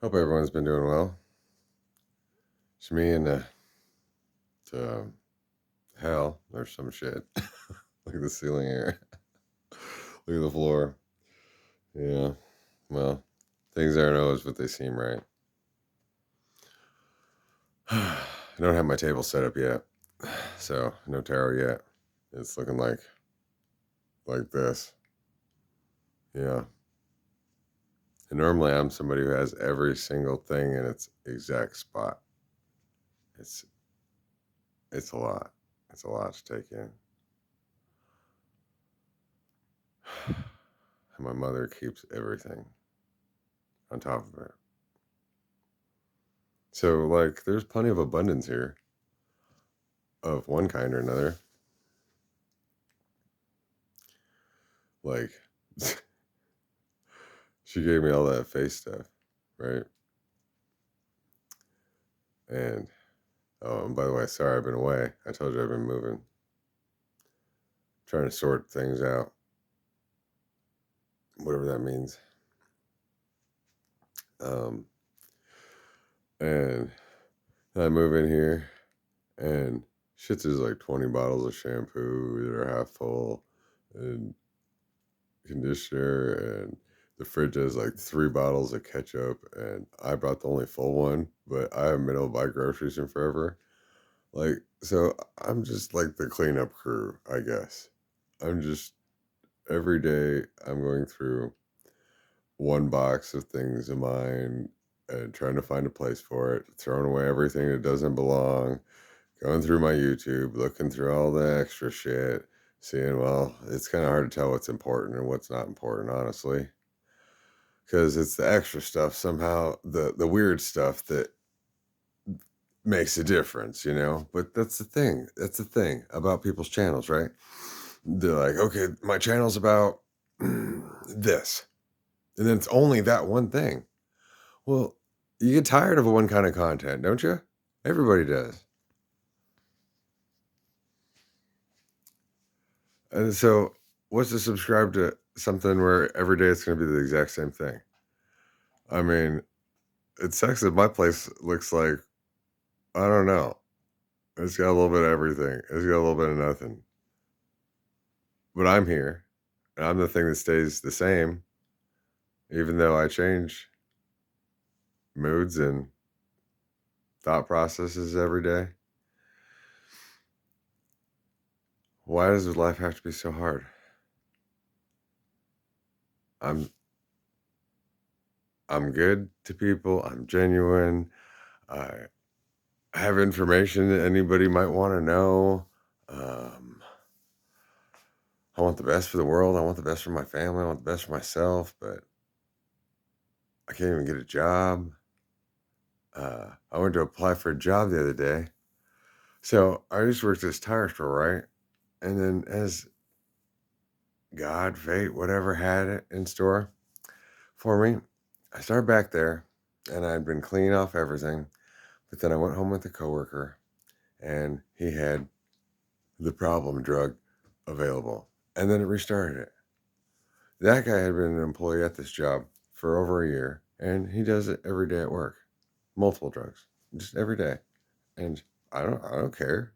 Hope everyone's been doing well. It's me and to hell or some shit. Look at the ceiling here. Look at the floor. Yeah. Well, things aren't always what they seem, right? I don't have my table set up yet, so no tarot yet. It's looking like this. Yeah. And normally I'm somebody who has every single thing in its exact spot. It's it's a lot. It's a lot to take in. And my mother keeps everything on top of it. So, like, there's plenty of abundance here of one kind or another. Like, she gave me all that face stuff, right? And, oh, and by the way, sorry I've been away. I told you I've been moving, trying to sort things out, whatever that means. Um, and I move in here, and shit's is like 20 bottles of shampoo that are half full, and conditioner, and the fridge has like 3 bottles of ketchup, and I brought the only full one, but I haven't been able to buy groceries in forever. Like, so I'm just like the cleanup crew, I guess. I'm just every day I'm going through one box of things of mine and trying to find a place for it, throwing away everything that doesn't belong, going through my YouTube, looking through all the extra shit, seeing, well, it's kind of hard to tell what's important and what's not important, honestly, because it's the extra stuff somehow, the weird stuff that makes a difference, But that's the thing. That's the thing about people's channels, right? They're like, okay, my channel's about this, and then it's only that one thing. Well, you get tired of one kind of content, don't you? Everybody does. And so, what's to subscribe to something where every day it's going to be the exact same thing? I mean, it sucks that my place looks like, I don't know. It's got a little bit of everything. It's got a little bit of nothing. But I'm here, and I'm the thing that stays the same, even though I change moods and thought processes every day. Why does life have to be so hard? I'm I'm good to people. I'm genuine. I have information that anybody might want to know. Um, I want the best for the world. I want the best for my family. I want the best for myself, but I can't even get a job. I went to apply for a job the other day. So I used to work at this tire store, right? And then as God, fate, whatever had it in store for me, I started back there and I'd been cleaning off everything. But then I went home with a coworker and he had the problem drug available. And then it restarted it. That guy had been an employee at this job for over a year and he does it every day at work. Multiple drugs. Just every day. And I don't care.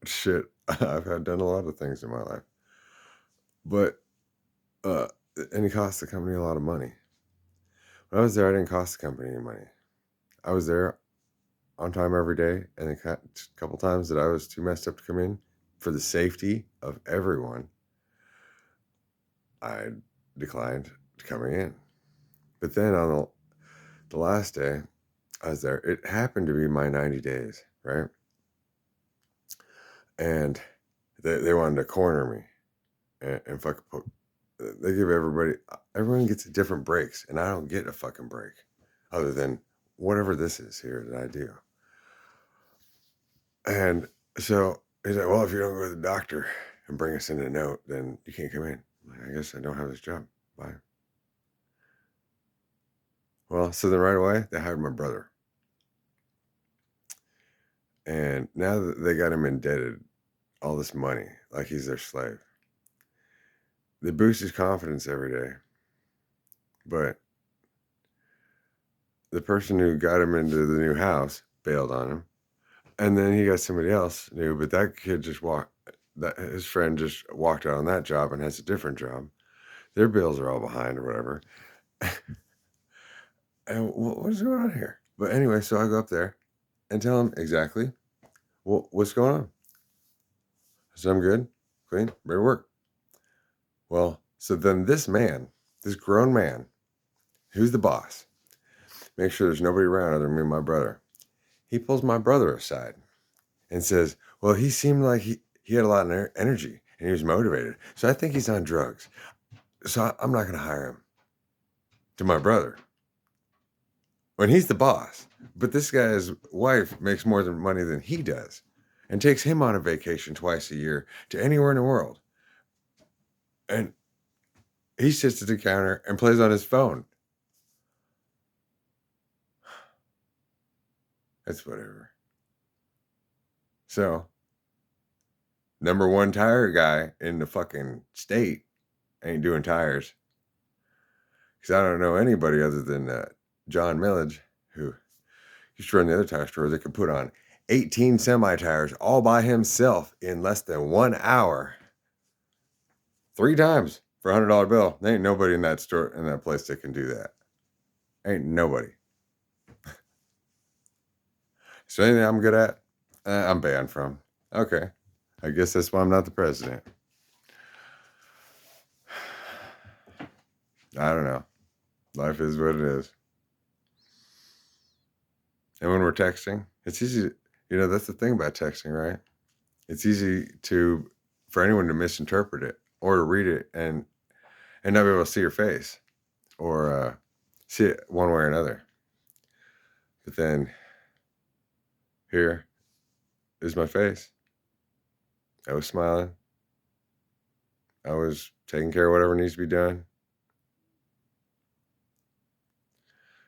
Shit. I've had done a lot of things in my life. But uh and it cost the company a lot of money. When I was there, I didn't cost the company any money. I was there on time every day, and a couple times that I was too messed up to come in for the safety of everyone, I declined coming in. But then on the last day I was there, it happened to be my 90 days, right? And they wanted to corner me and fucking put, they give everyone gets different breaks, and I don't get a fucking break other than whatever this is here that I do. And so he's like, well, if you don't go to the doctor and bring us in a note, then you can't come in. I'm like, I guess I don't have this job. Bye. Well, so then right away, they hired my brother. And now that they got him indebted all this money, like he's their slave, they boost his confidence every day. But the person who got him into the new house bailed on him. And then he got somebody else new, but that kid just walked that his friend just walked out on that job and has a different job. Their bills are all behind or whatever. And what's going on here? But anyway, so I go up there and tell him exactly what's going on. So I'm good, clean, ready to work. Well, so then this grown man, who's the boss, make sure there's nobody around other than me and my brother. He pulls my brother aside and says, well, he seemed like he had a lot of energy and he was motivated. So I think he's on drugs. So I'm not going to hire him. To my brother. When he's the boss. But this guy's wife makes more money than he does and takes him on a vacation twice a year to anywhere in the world. And he sits at the counter and plays on his phone. It's whatever. So, number one tire guy in the fucking state ain't doing tires. Because I don't know anybody other than John Millage, who used to run the other tire store, that could put on 18 semi-tires all by himself in less than 1 hour. 3 times for a $100 bill. There ain't nobody in that store, in that place, that can do that. Ain't nobody. So anything I'm good at, I'm banned from. Okay. I guess that's why I'm not the president. I don't know. Life is what it is. And when we're texting, it's easy. That's the thing about texting, right? It's easy for anyone to misinterpret it or to read it and not be able to see your face or see it one way or another. But then here is my face. I was smiling. I was taking care of whatever needs to be done.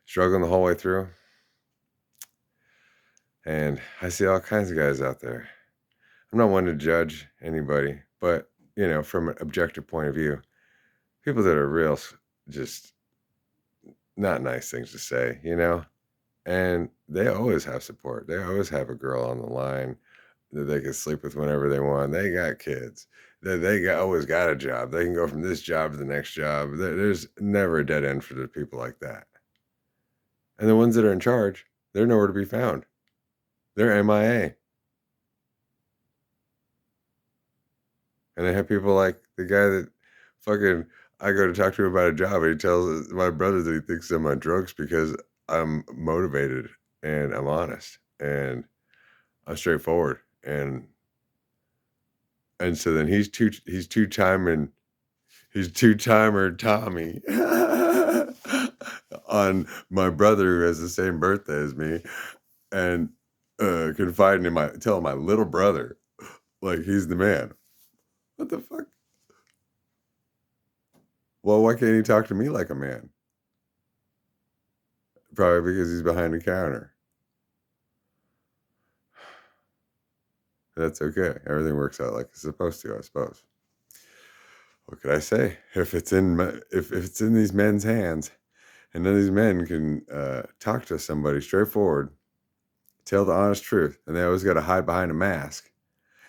Struggling the whole way through. And I see all kinds of guys out there. I'm not one to judge anybody, but, from an objective point of view, people that are real, just not nice things to say, and they always have support. They always have a girl on the line that they can sleep with whenever they want. They got kids. Always got a job. They can go from this job to the next job. There's never a dead end for the people like that. And the ones that are in charge, they're nowhere to be found. They're MIA. And they have people like the guy that fucking I go to talk to him about a job, and he tells my brother that he thinks I'm on drugs because I'm motivated and I'm honest and I'm straightforward. And so then he's two-timer Tommy on my brother who has the same birthday as me, and confiding in telling my little brother like he's the man. What the fuck? Well, why can't he talk to me like a man? Probably because he's behind the counter. That's okay. Everything works out like it's supposed to, I suppose. What could I say? If it's in these men's hands, and none of these men can talk to somebody straightforward, tell the honest truth, and they always got to hide behind a mask,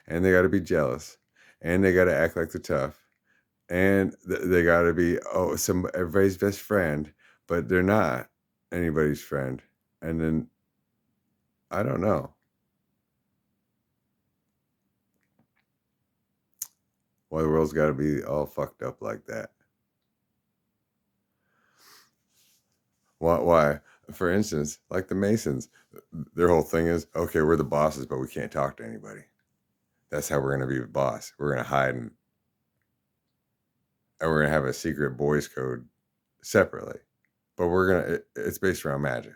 and they got to be jealous, and they got to act like they're tough, and they got to be everybody's best friend, but they're not anybody's friend. And then I don't know why the world's got to be all fucked up like that. Why? For instance, like the Masons, their whole thing is, okay, we're the bosses, but we can't talk to anybody. That's how we're going to be the boss. We're going to hide and we're going to have a secret boys code separately. But it's based around magic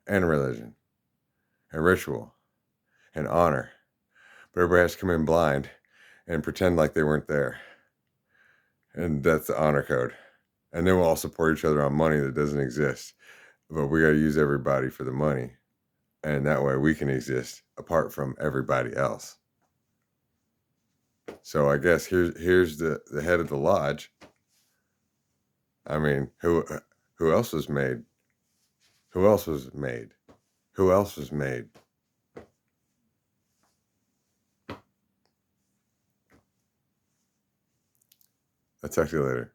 and religion and ritual and honor. But everybody has to come in blind and pretend like they weren't there. And that's the honor code. And then we'll all support each other on money that doesn't exist. But we got to use everybody for the money. And that way we can exist apart from everybody else. So I guess here's the head of the lodge. I mean, who else was made Who else was made? Who else was made? I'll talk to you later.